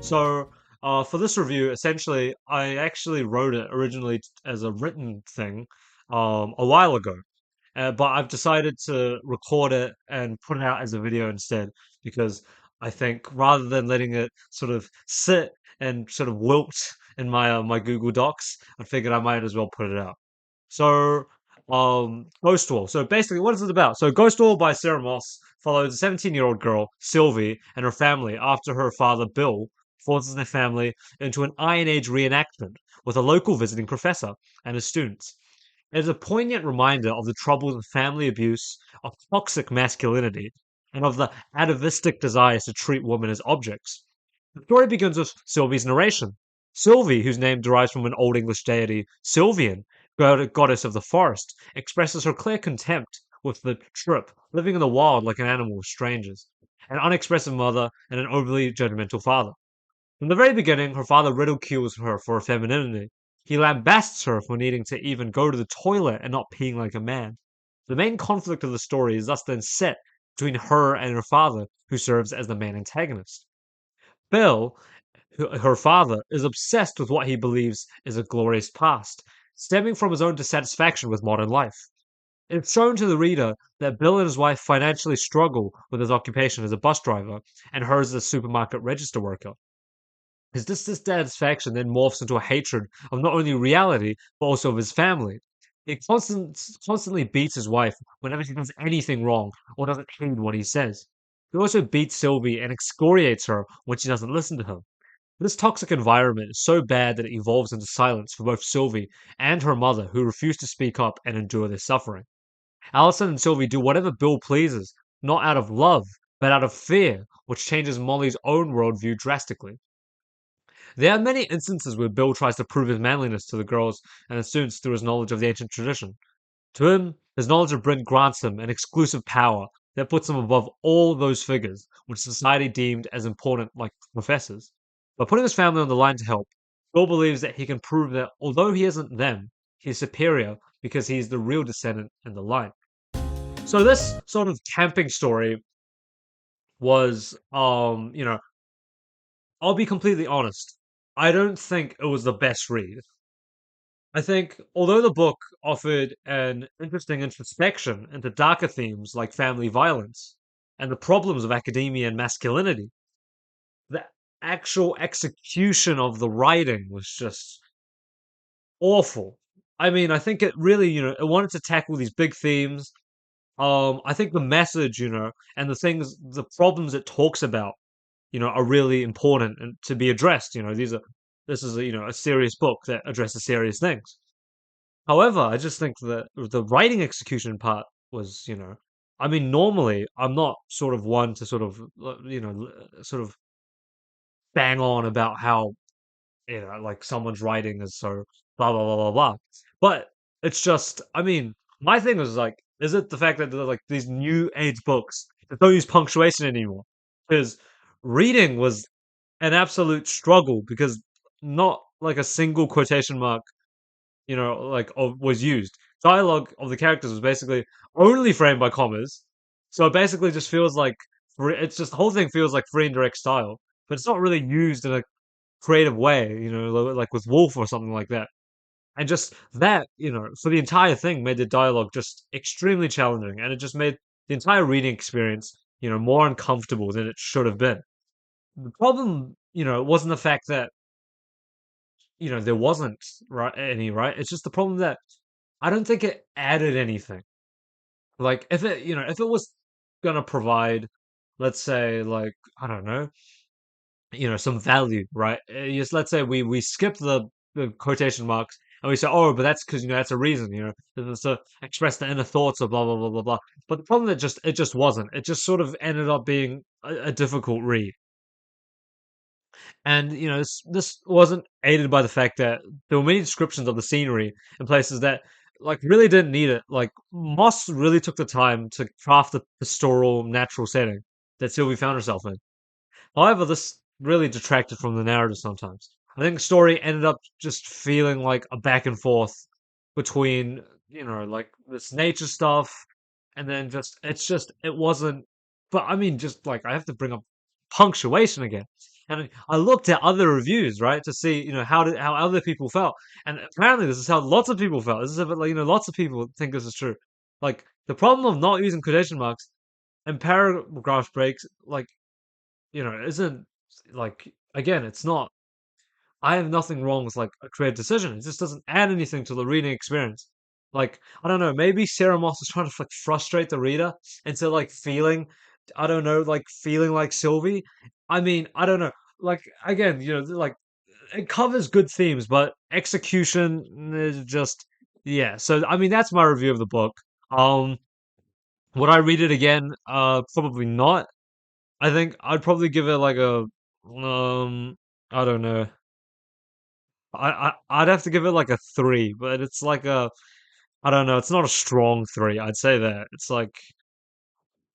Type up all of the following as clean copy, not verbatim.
So, for this review, essentially, I actually wrote it originally as a written thing, a while ago. But I've decided to record it and put it out as a video instead because I think rather than letting it sort of sit and sort of wilt in my Google Docs, I figured I might as well put it out. So, Ghost Wall. So basically, what is it about? So, Ghost Wall by Sarah Moss follows a 17-year-old girl, Sylvie, and her family after her father, Bill, forces their family into an Iron Age reenactment with a local visiting professor and his students. It is a poignant reminder of the troubles of family abuse, of toxic masculinity, and of the atavistic desires to treat women as objects. The story begins with Sylvie's narration. Sylvie, whose name derives from an Old English deity, Sylvian, goddess of the forest, expresses her clear contempt with the trip, living in the wild like an animal with strangers, an unexpressive mother, and an overly judgmental father. From the very beginning, her father ridicules her for her femininity. He lambasts her for needing to even go to the toilet and not peeing like a man. The main conflict of the story is thus then set between her and her father, who serves as the main antagonist. Bill, her father, is obsessed with what he believes is a glorious past, stemming from his own dissatisfaction with modern life. It's shown to the reader that Bill and his wife financially struggle with his occupation as a bus driver and hers as a supermarket register worker. His dissatisfaction then morphs into a hatred of not only reality, but also of his family. Constantly beats his wife whenever she does anything wrong or doesn't heed what he says. He also beats Sylvie and excoriates her when she doesn't listen to him. This toxic environment is so bad that it evolves into silence for both Sylvie and her mother, who refuse to speak up and endure their suffering. Allison and Sylvie do whatever Bill pleases, not out of love, but out of fear, which changes Molly's own worldview drastically. There are many instances where Bill tries to prove his manliness to the girls and the students through his knowledge of the ancient tradition. To him, his knowledge of Bryn grants him an exclusive power that puts him above all those figures which society deemed as important, like professors. By putting his family on the line to help, Bill believes that he can prove that although he isn't them, he's superior because he's the real descendant in the line. So this sort of camping story was, I'll be completely honest. I don't think it was the best read. I think, although the book offered an interesting introspection into darker themes like family violence and the problems of academia and masculinity, the actual execution of the writing was just awful. I mean, I think it really, it wanted to tackle these big themes. I think the message, and the problems it talks about, are really important and to be addressed. This is a serious book that addresses serious things. However, I just think that the writing execution part was, I mean, normally I'm not sort of one to sort of, sort of bang on about how, like someone's writing is so blah, blah, blah, blah, blah. But it's just, I mean, my thing was like, is it the fact that they're like these new age books that don't use punctuation anymore? Because reading was an absolute struggle because not like a single quotation mark was used. Dialogue of the characters was basically only framed by commas, so it basically just feels like it's just the whole thing feels like free and direct style, but it's not really used in a creative way, like with Wolf or something like that. And just that, for the entire thing made the dialogue just extremely challenging, and it just made the entire reading experience, more uncomfortable than it should have been. The problem, wasn't the fact that there wasn't right. It's just the problem that I don't think it added anything. Like if it was gonna provide, let's say, like I don't know, some value, right? Just let's say we skip the quotation marks and we say, oh, but that's because that's a reason, it's to express the inner thoughts of blah blah blah blah blah. But the problem that it just wasn't. It just sort of ended up being a difficult read. And this wasn't aided by the fact that there were many descriptions of the scenery in places that like really didn't need it. Like Moss really took the time to craft the pastoral natural setting that Sylvie found herself in. However, this really detracted from the narrative sometimes. I think the story ended up just feeling like a back and forth between, like this nature stuff and then it wasn't, but I mean, just like I have to bring up punctuation again. And I looked at other reviews, right, to see, how other people felt. And apparently this is how lots of people felt. This is like, lots of people think this is true. Like the problem of not using quotation marks and paragraph breaks, like, isn't like, again, it's not, I have nothing wrong with like a creative decision. It just doesn't add anything to the reading experience. Like, I don't know, maybe Sarah Moss is trying to like frustrate the reader into like feeling, I don't know, like feeling like Sylvie. I mean, I don't know. Like again, like it covers good themes, but execution is just, yeah. So I mean, that's my review of the book. Um, would I read it again? Probably not. I think I'd probably give it like a, I don't know. I'd have to give it like a three, but it's like a, I don't know. It's not a strong three. I'd say that it's like,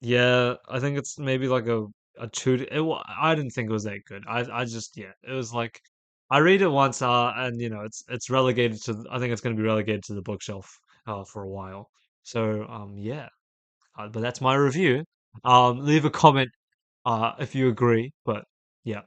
yeah. I think it's maybe like a two. I didn't think it was that good. I just, yeah. It was like I read it once, and it's relegated to. I think it's going to be relegated to the bookshelf for a while. So yeah. But that's my review. Leave a comment if you agree. But yeah.